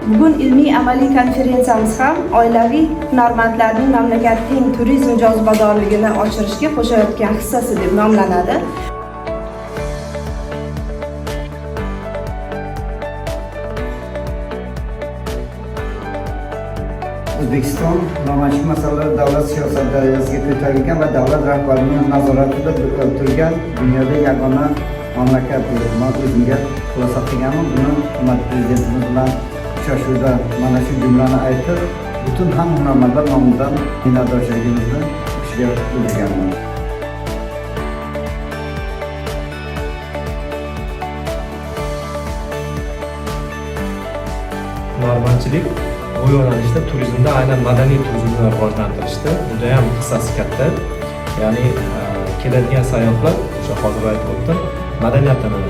Bugun ilmiy-amaliy konferensiyamiz ham oilaviy hunarmandlarning mamlakatning turizm jozibadorligini oshirishga qo'shayotgan hissasi deb nomlanadi. O'zbekiston hunarmandchilik masalalari davlat siyosati darajasiga ko'tarilgan va davlat rahbarining nazoratida turgan dunyoda yagona mamlakat bo'lib, men o'zimga xulosa qilganim, buni hurmatli prezidentimiz bilan uchrashuvda mana shu jumlani aytib, butun ham hunarmandlar nomidan minnatdorchiligimizni kishiga bildirganman. Hunarmandchilik bu yo'nalishda turizmda aynan madaniy turizmni rivojlantirishda juda ham hissasi katta. Ya'ni keladigan sayyohlar, o'sha hozir aytib o'tdim, madaniyatini,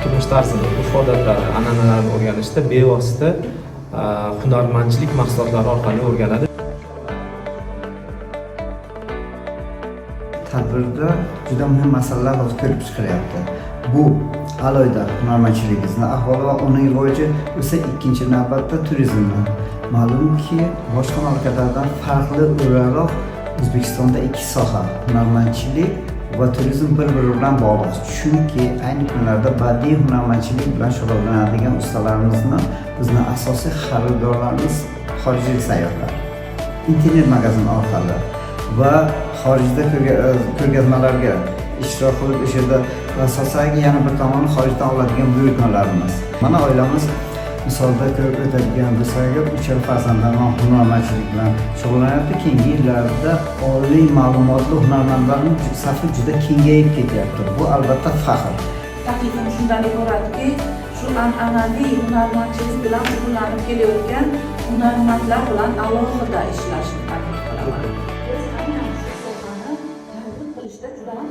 turmush tarzini, urf-odatlari, an'analarini o'rganishda bevosita hunarmandchilik mahsulotlari orqali o'rganadi. Tadbirda juda muhim masalalar ko'rib chiqilyapti. Bu alohida hunarmandchiligingizni ahvoli va uning rivoji esa ikkinchi navbatda turizmni. Ma'lumki, boshqa mamlakatlardan farqli o'laroq O'zbekistonda ikki soha, hunarmandchilik va turizm bir-biri bilan bog'liq. Chunki ayni kunlarda badiiy hunarmandchilik bilan shug'ullanadigan ustalarimizni bizning asosiy xaridorlarimiz xorijlik sayyohlar. Internet magazin orqali va xorijda ko'rgazmalarga ishtirok qilib, o'sha yerda asosagi yana bir tomoni xorijdan oladigan buyurtmalarimiz. Mana oilamiz misolda ko'rib o'tadigan bo'lsak, uchala farzandlar hunarmandchilik bilan shug'ullanyapti. Keyingi yillarda oliy ma'lumotli hunarmandlarning safi juda kengayib ketyapti. Bu albatta faxr. Taklifim shundan iboratki, shu an'anaviy hunarmandchilik bilan shug'ullanib kelayotgan hunarmandlar bilan alohida ishlashni taklif qilaman. Biz aynan shu sohani targ'ib qilishda juda ham